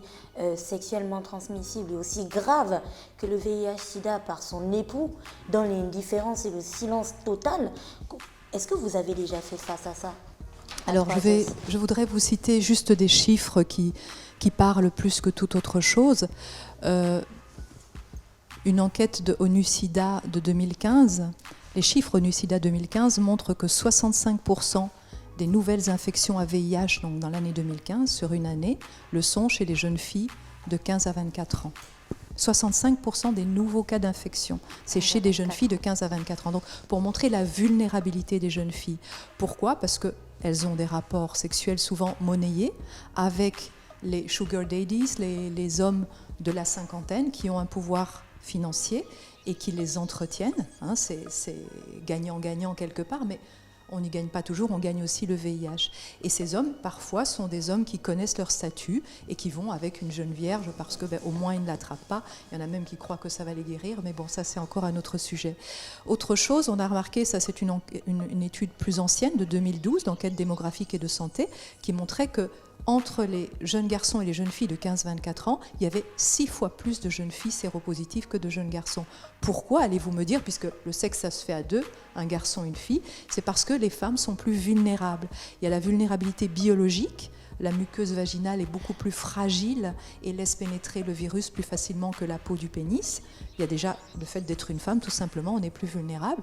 A: sexuellement transmissible et aussi grave que le VIH-Sida par son époux, dans l'indifférence et le silence total, est-ce que vous avez déjà fait face à ça?
C: Alors je voudrais vous citer juste des chiffres qui parlent plus que toute autre chose. Une enquête de ONU-SIDA de 2015, les chiffres ONU-SIDA 2015 montrent que 65% des nouvelles infections à VIH, donc dans l'année 2015, sur une année, le sont chez les jeunes filles de 15 à 24 ans. 65% des nouveaux cas d'infection, c'est chez des jeunes filles de 15 à 24 ans. Donc, pour montrer la vulnérabilité des jeunes filles. Pourquoi? Parce qu'elles ont des rapports sexuels souvent monnayés avec les sugar daddies, les hommes de la cinquantaine qui ont un pouvoir financier et qui les entretiennent. C'est gagnant-gagnant quelque part, mais on n'y gagne pas toujours, on gagne aussi le VIH. Et ces hommes, parfois, sont des hommes qui connaissent leur statut et qui vont avec une jeune vierge parce que au moins ils ne l'attrapent pas. Il y en a même qui croient que ça va les guérir, mais bon, ça c'est encore un autre sujet. Autre chose, on a remarqué, ça c'est une étude plus ancienne de 2012, d'enquête démographique et de santé, qui montrait que entre les jeunes garçons et les jeunes filles de 15-24 ans, il y avait 6 fois plus de jeunes filles séropositives que de jeunes garçons. Pourquoi, allez-vous me dire, puisque le sexe, ça se fait à deux, un garçon, une fille, c'est parce que les femmes sont plus vulnérables. Il y a la vulnérabilité biologique, la muqueuse vaginale est beaucoup plus fragile et laisse pénétrer le virus plus facilement que la peau du pénis. Il y a déjà le fait d'être une femme, tout simplement, on est plus vulnérable.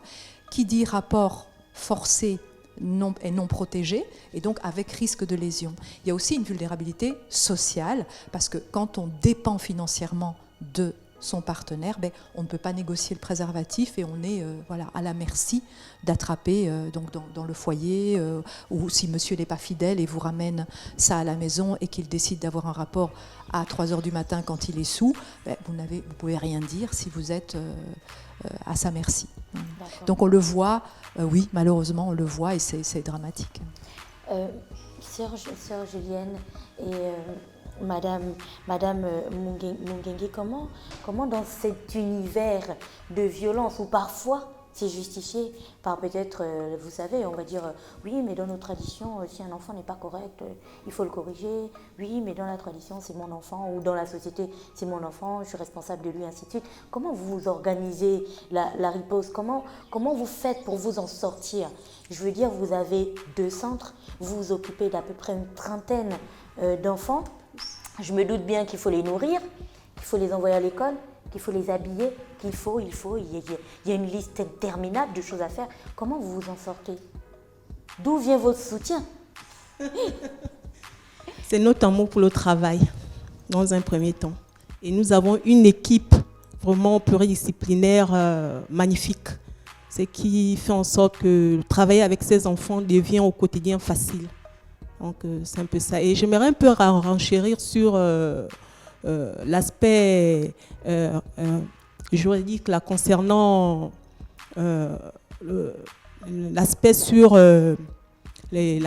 C: Qui dit rapport forcé est non protégé et donc avec risque de lésion. Il y a aussi une vulnérabilité sociale parce que quand on dépend financièrement de son partenaire, on ne peut pas négocier le préservatif et on est à la merci d'attraper donc dans le foyer ou si monsieur n'est pas fidèle et vous ramène ça à la maison et qu'il décide d'avoir un rapport à 3h du matin quand il est sous, vous pouvez rien dire si vous êtes à sa merci. Donc on le voit, oui, malheureusement on le voit et c'est dramatique.
A: Sœur Julienne et Madame Mungenge, comment dans cet univers de violence où parfois c'est justifié par peut-être, vous savez, on va dire, oui, mais dans nos traditions, si un enfant n'est pas correct, il faut le corriger. Oui, mais dans la tradition, c'est mon enfant, ou dans la société, c'est mon enfant, je suis responsable de lui, ainsi de suite. Comment vous organisez la riposte? Comment vous faites pour vous en sortir? Je veux dire, vous avez 2 centres, vous vous occupez d'à peu près une trentaine d'enfants. Je me doute bien qu'il faut les nourrir, qu'il faut les envoyer à l'école, qu'il faut les habiller, il y a une liste interminable de choses à faire. Comment vous vous en sortez? D'où vient votre soutien?
D: C'est notre amour pour le travail, dans un premier temps. Et nous avons une équipe vraiment pluridisciplinaire magnifique. Ce qui fait en sorte que travailler avec ces enfants devient au quotidien facile. Donc c'est un peu ça. Et j'aimerais un peu renchérir sur l'aspect juridique là, concernant l'aspect sur les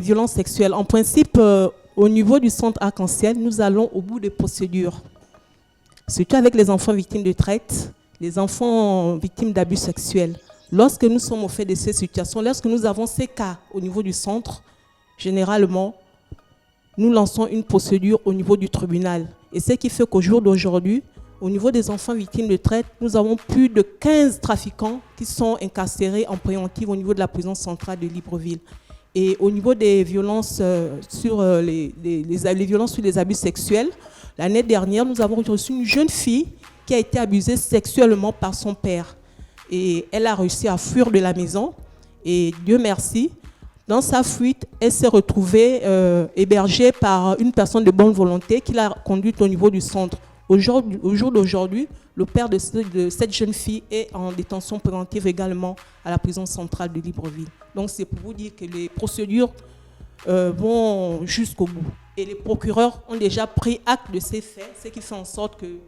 D: violences sexuelles. En principe, au niveau du centre Arc-en-Ciel, nous allons au bout des procédures. Surtout avec les enfants victimes de traite, les enfants victimes d'abus sexuels. Lorsque nous sommes au fait de ces situations, lorsque nous avons ces cas au niveau du centre, généralement, nous lançons une procédure au niveau du tribunal. Et ce qui fait qu'au jour d'aujourd'hui, au niveau des enfants victimes de traite, nous avons plus de 15 trafiquants qui sont incarcérés en préventive au niveau de la prison centrale de Libreville. Et au niveau des violences sur les violences sur les abus sexuels, l'année dernière, nous avons reçu une jeune fille qui a été abusée sexuellement par son père. Et elle a réussi à fuir de la maison. Et Dieu merci, dans sa fuite, elle s'est retrouvée hébergée par une personne de bonne volonté qui l'a conduite au niveau du centre. Au jour d'aujourd'hui, le père de cette jeune fille est en détention préventive également à la prison centrale de Libreville. Donc c'est pour vous dire que les procédures vont jusqu'au bout. Et les procureurs ont déjà pris acte de ces faits, ce qui fait en sorte qu'ils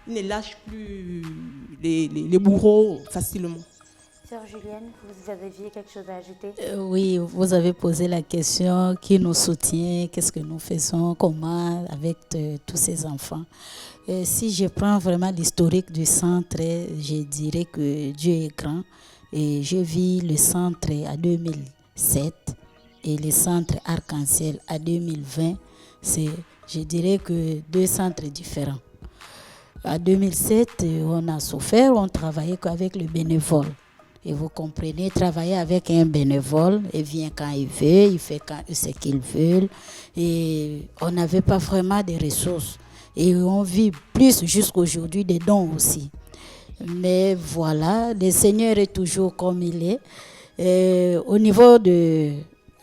D: ne lâchent plus les bourreaux facilement.
A: Sœur Julienne, vous avez quelque chose à ajouter?
E: Oui, vous avez posé la question, qui nous soutient, qu'est-ce que nous faisons, comment, avec tous ces enfants. Si je prends vraiment l'historique du centre, je dirais que Dieu est grand. Et je vis le centre à 2007 et le centre Arc-en-Ciel à 2020. Je dirais que 2 centres différents. À 2007, on a souffert, on travaillait qu'avec le bénévole. Et vous comprenez, travailler avec un bénévole, il vient quand il veut, il fait ce qu'il veut. Et on n'avait pas vraiment de ressources. Et on vit plus jusqu'aujourd'hui des dons aussi. Mais voilà, le Seigneur est toujours comme il est. Au niveau de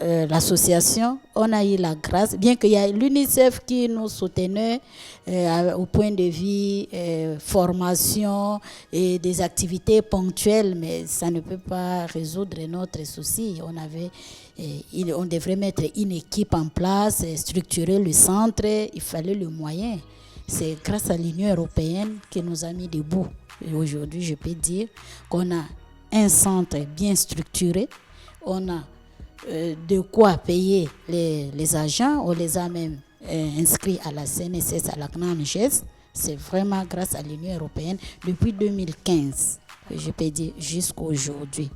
E: l'association, on a eu la grâce, bien qu'il y ait l'UNICEF qui nous soutenait au point de vue formation et des activités ponctuelles, mais ça ne peut pas résoudre notre souci. On devrait mettre une équipe en place, structurer le centre, il fallait le moyen. C'est grâce à l'Union européenne qui nous a mis debout. Et aujourd'hui, je peux dire qu'on a un centre bien structuré, on a de quoi payer les agents, on les a même inscrits à la CNSS, à la CNAMGES. C'est vraiment grâce à l'Union européenne depuis 2015, je peux dire jusqu'à aujourd'hui.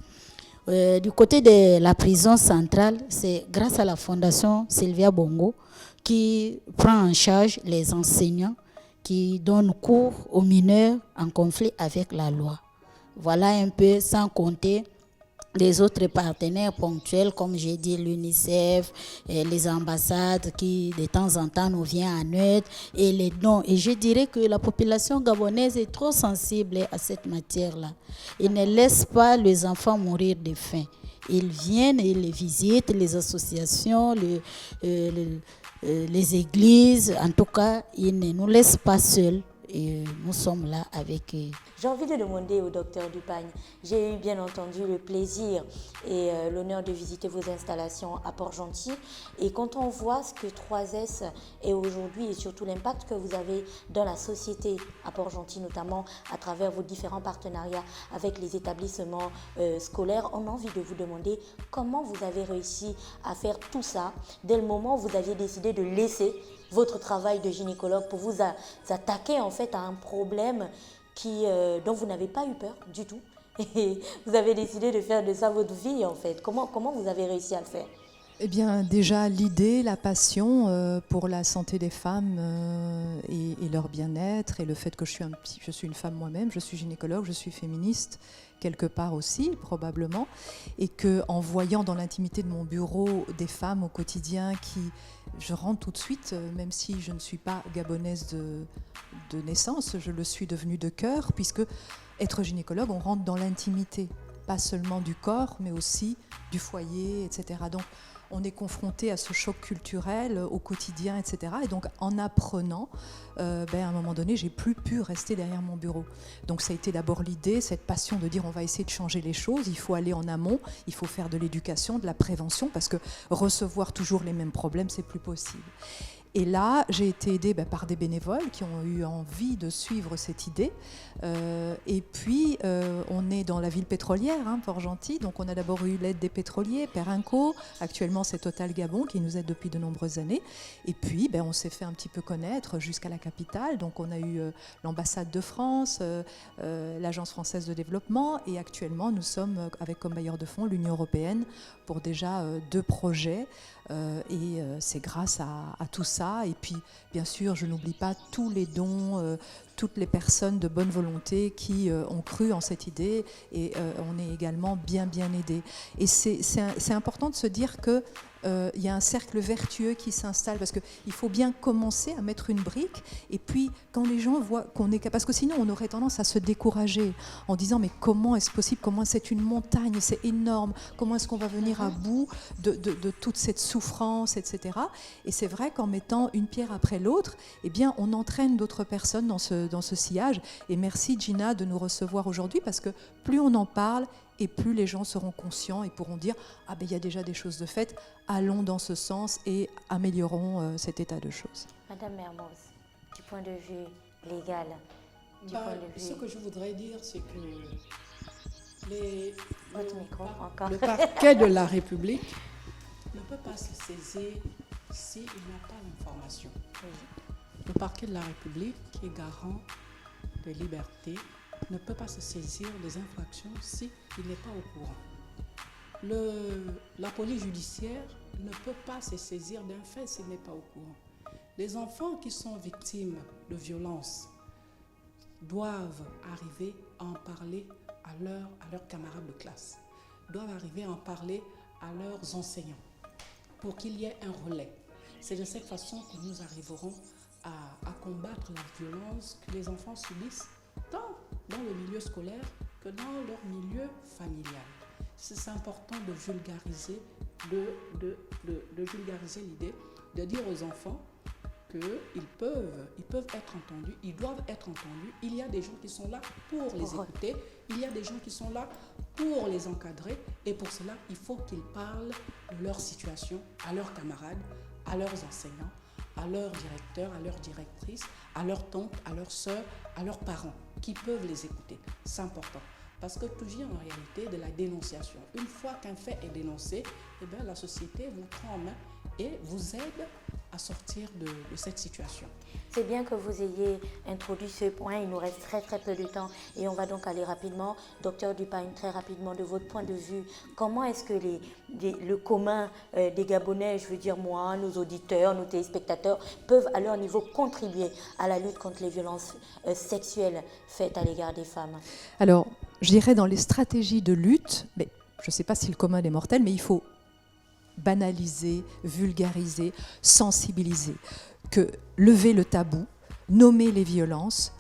E: Du côté de la prison centrale, c'est grâce à la fondation Sylvia Bongo qui prend en charge les enseignants qui donnent cours aux mineurs en conflit avec la loi. Voilà un peu, sans compter les autres partenaires ponctuels, comme j'ai dit, l'UNICEF, et les ambassades qui de temps en temps nous viennent en aide, et les dons. Et je dirais que la population gabonaise est trop sensible à cette matière-là. Ils ne laissent pas les enfants mourir de faim. Ils viennent, ils les visitent, les associations, les églises. En tout cas, ils ne nous laissent pas seuls. Et nous sommes là avec eux.
A: J'ai envie de demander au docteur Dupagne, j'ai eu bien entendu le plaisir et l'honneur de visiter vos installations à Port-Gentil. Et quand on voit ce que 3S est aujourd'hui et surtout l'impact que vous avez dans la société à Port-Gentil, notamment à travers vos différents partenariats avec les établissements scolaires, on a envie de vous demander comment vous avez réussi à faire tout ça dès le moment où vous aviez décidé de laisser votre travail de gynécologue pour vous attaquer en fait à un problème dont vous n'avez pas eu peur du tout. Et vous avez décidé de faire de ça votre vie en fait. Comment vous avez réussi à le faire ?
C: Eh bien, déjà, l'idée, la passion pour la santé des femmes et leur bien-être, et le fait que je suis une femme moi-même, je suis gynécologue, je suis féministe, quelque part aussi, probablement, et qu'en voyant dans l'intimité de mon bureau des femmes au quotidien je rentre tout de suite, même si je ne suis pas gabonaise de naissance, je le suis devenue de cœur, puisque être gynécologue, on rentre dans l'intimité, pas seulement du corps, mais aussi du foyer, etc. Donc, on est confronté à ce choc culturel au quotidien, etc. Et donc, en apprenant, à un moment donné, j'ai plus pu rester derrière mon bureau. Donc, ça a été d'abord l'idée, cette passion de dire on va essayer de changer les choses, il faut aller en amont, il faut faire de l'éducation, de la prévention, parce que recevoir toujours les mêmes problèmes, c'est plus possible. Et là, j'ai été aidée par des bénévoles qui ont eu envie de suivre cette idée. Et puis, on est dans la ville pétrolière, Port-Gentil. Donc, on a d'abord eu l'aide des pétroliers, Perinco. Actuellement, c'est Total Gabon qui nous aide depuis de nombreuses années. Et puis, on s'est fait un petit peu connaître jusqu'à la capitale. Donc, on a eu l'ambassade de France, l'Agence française de développement. Et actuellement, nous sommes avec comme bailleur de fonds l'Union européenne pour déjà 2 projets. Et c'est grâce à tout ça. Et puis, bien sûr, je n'oublie pas tous les dons, toutes les personnes de bonne volonté qui ont cru en cette idée. Et on est également bien aidés. Et c'est important de se dire que il y a un cercle vertueux qui s'installe, parce qu'il faut bien commencer à mettre une brique, et puis quand les gens voient qu'on est capable, parce que sinon on aurait tendance à se décourager en disant mais comment est-ce possible, comment c'est une montagne, c'est énorme, comment est-ce qu'on va venir à bout de toute cette souffrance, etc. Et c'est vrai qu'en mettant une pierre après l'autre, eh bien on entraîne d'autres personnes dans ce sillage. Et merci Gina de nous recevoir aujourd'hui, parce que plus on en parle, et plus les gens seront conscients et pourront dire « Ah ben il y a déjà des choses de faites, allons dans ce sens et améliorons cet état de choses ».
A: Madame Mermoz, du point de vue légal,
B: ce que je voudrais dire, c'est que
A: le
B: parquet de la République ne peut pas se saisir s'il n'y a pas d'information. Oui. Le parquet de la République, qui est garant des libertés, ne peut pas se saisir des infractions s'il n'est pas au courant. La police judiciaire ne peut pas se saisir d'un fait s'il n'est pas au courant. Les enfants qui sont victimes de violences doivent arriver à en parler à leurs camarades de classe, doivent arriver à en parler à leurs enseignants pour qu'il y ait un relais. C'est de cette façon que nous arriverons à combattre la violence que les enfants subissent tant dans le milieu scolaire que dans leur milieu familial. C'est important de vulgariser, de vulgariser l'idée, de dire aux enfants qu'ils peuvent être entendus, ils doivent être entendus. Il y a des gens qui sont là pour les écouter, il y a des gens qui sont là pour les encadrer, et pour cela, il faut qu'ils parlent de leur situation à leurs camarades, à leurs enseignants, à leurs directeurs, à leurs directrices, à leurs tantes, à leurs sœurs, à leurs parents, qui peuvent les écouter. C'est important. Parce que tout vient en réalité de la dénonciation. Une fois qu'un fait est dénoncé, la société vous prend en main et vous aide à sortir de cette situation.
A: C'est bien que vous ayez introduit ce point. Il nous reste très peu de temps et on va donc aller rapidement. Docteur Dupagne, très rapidement, de votre point de vue, comment est-ce que le commun des Gabonais, je veux dire moi, nos auditeurs, nos téléspectateurs, peuvent à leur niveau contribuer à la lutte contre les violences sexuelles faites à l'égard des femmes ?
C: Alors, je dirais dans les stratégies de lutte, mais je ne sais pas si le commun des mortels, mais il faut banaliser, vulgariser, sensibiliser, que lever le tabou, nommer les violences,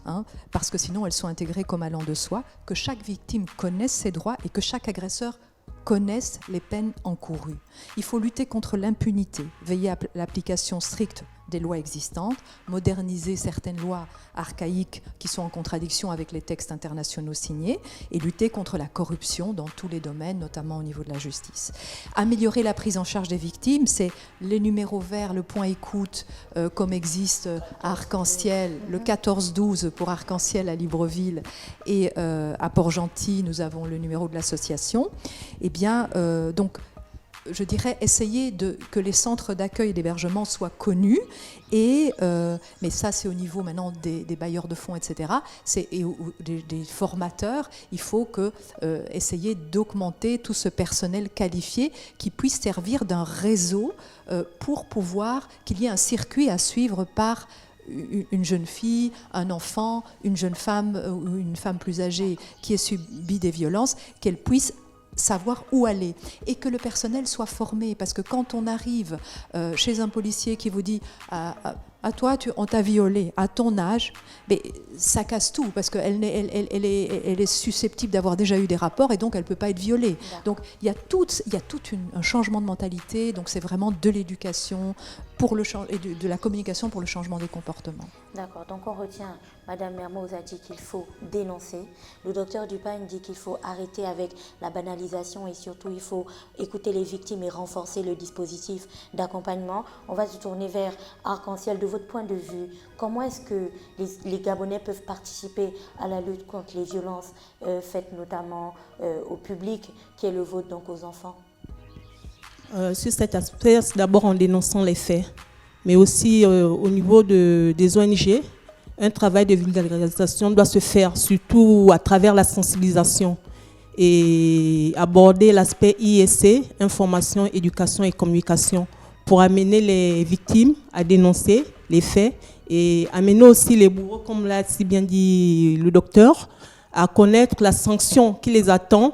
C: parce que sinon elles sont intégrées comme allant de soi, que chaque victime connaisse ses droits et que chaque agresseur connaisse les peines encourues. Il faut lutter contre l'impunité, veiller à l'application stricte des lois existantes, moderniser certaines lois archaïques qui sont en contradiction avec les textes internationaux signés et lutter contre la corruption dans tous les domaines, notamment au niveau de la justice. Améliorer la prise en charge des victimes, c'est les numéros verts, le point écoute, comme existe à Arc-en-Ciel, le 14-12 pour Arc-en-Ciel à Libreville et à Port-Gentil, nous avons le numéro de l'association. Eh bien, donc, je dirais, essayer que les centres d'accueil et d'hébergement soient connus, mais ça c'est au niveau maintenant des bailleurs de fonds, etc. Et des formateurs, il faut essayer d'augmenter tout ce personnel qualifié qui puisse servir d'un réseau pour pouvoir qu'il y ait un circuit à suivre par une jeune fille, un enfant, une jeune femme ou une femme plus âgée qui ait subi des violences, qu'elle puisse savoir où aller et que le personnel soit formé, parce que quand on arrive chez un policier qui vous dit à toi on t'a violé à ton âge, mais ça casse tout, parce qu'elle est susceptible d'avoir déjà eu des rapports et donc elle ne peut pas être violée. Donc il y a tout un changement de mentalité, donc c'est vraiment de l'éducation et de la communication pour le changement des comportements.
A: D'accord, donc on retient, Madame Mermoz a dit qu'il faut dénoncer, le docteur Dupagne dit qu'il faut arrêter avec la banalisation et surtout il faut écouter les victimes et renforcer le dispositif d'accompagnement. On va se tourner vers Arc-en-Ciel. De votre point de vue, comment est-ce que les Gabonais peuvent participer à la lutte contre les violences faites notamment au public, qui est le vôtre, donc aux enfants?
D: Sur cet aspect, c'est d'abord en dénonçant les faits, mais aussi au niveau des ONG, un travail de vulgarisation doit se faire, surtout à travers la sensibilisation et aborder l'aspect IEC, information, éducation et communication, pour amener les victimes à dénoncer les faits et amener aussi les bourreaux, comme l'a si bien dit le docteur, à connaître la sanction qui les attend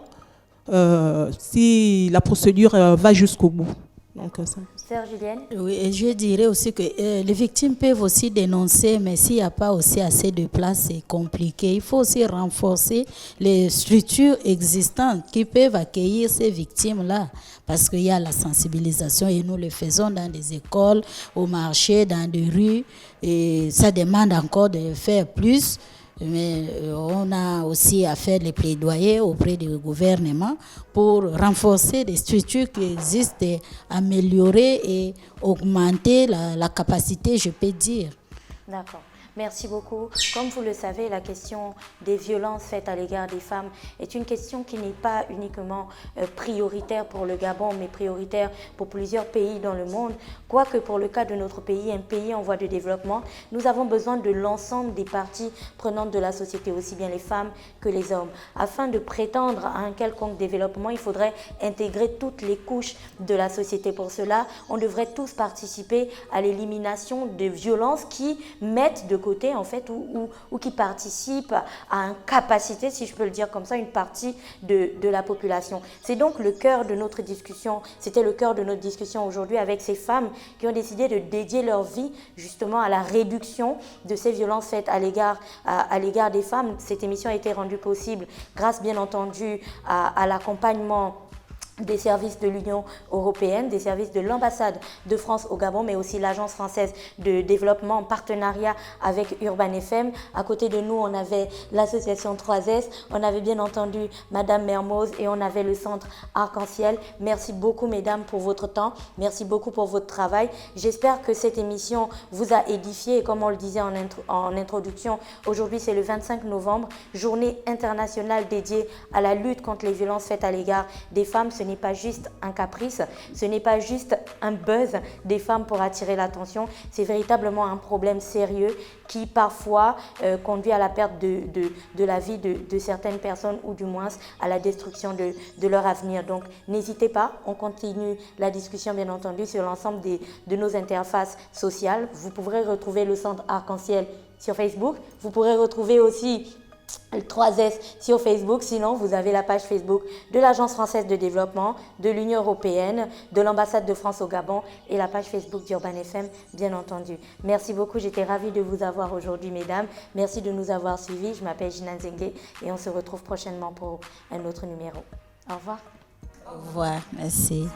D: si la procédure va jusqu'au bout. Donc, ça.
A: Sœur Julienne?
E: Oui, et je dirais aussi que les victimes peuvent aussi dénoncer, mais s'il n'y a pas aussi assez de place, c'est compliqué. Il faut aussi renforcer les structures existantes qui peuvent accueillir ces victimes-là, parce qu'il y a la sensibilisation et nous le faisons dans des écoles, au marché, dans des rues, et ça demande encore de faire plus. Mais on a aussi à faire les plaidoyers auprès du gouvernement pour renforcer les structures qui existent et améliorer et augmenter la capacité, je peux dire.
A: D'accord. Merci beaucoup. Comme vous le savez, la question des violences faites à l'égard des femmes est une question qui n'est pas uniquement prioritaire pour le Gabon, mais prioritaire pour plusieurs pays dans le monde. Quoique pour le cas de notre pays, un pays en voie de développement, nous avons besoin de l'ensemble des parties prenantes de la société, aussi bien les femmes que les hommes. Afin de prétendre à un quelconque développement, il faudrait intégrer toutes les couches de la société. Pour cela, on devrait tous participer à l'élimination des violences qui mettent de côté en fait, ou qui participent à une capacité, si je peux le dire comme ça, une partie de la population. C'est donc le cœur de notre discussion, c'était le cœur de notre discussion aujourd'hui avec ces femmes qui ont décidé de dédier leur vie justement à la réduction de ces violences faites à l'égard des femmes. Cette émission a été rendue possible grâce bien entendu à l'accompagnement des services de l'Union européenne, des services de l'ambassade de France au Gabon, mais aussi l'Agence française de développement en partenariat avec Urban FM. À côté de nous, on avait l'association 3S, on avait bien entendu Madame Mermoz et on avait le centre Arc-en-Ciel. Merci beaucoup, mesdames, pour votre temps. Merci beaucoup pour votre travail. J'espère que cette émission vous a édifié. Et comme on le disait en introduction, aujourd'hui, c'est le 25 novembre, journée internationale dédiée à la lutte contre les violences faites à l'égard des femmes. Ce n'est pas juste un caprice, ce n'est pas juste un buzz des femmes pour attirer l'attention, c'est véritablement un problème sérieux qui parfois conduit à la perte de la vie de certaines personnes ou du moins à la destruction de leur avenir. Donc n'hésitez pas, on continue la discussion bien entendu sur l'ensemble de nos interfaces sociales. Vous pourrez retrouver le centre Arc-en-Ciel sur Facebook, vous pourrez retrouver aussi le 3S sur Facebook. Sinon, vous avez la page Facebook de l'Agence française de développement, de l'Union européenne, de l'ambassade de France au Gabon et la page Facebook d'Urban FM, bien entendu. Merci beaucoup. J'étais ravie de vous avoir aujourd'hui, mesdames. Merci de nous avoir suivis. Je m'appelle Gina Nzengue et on se retrouve prochainement pour un autre numéro. Au revoir.
E: Au revoir. Merci.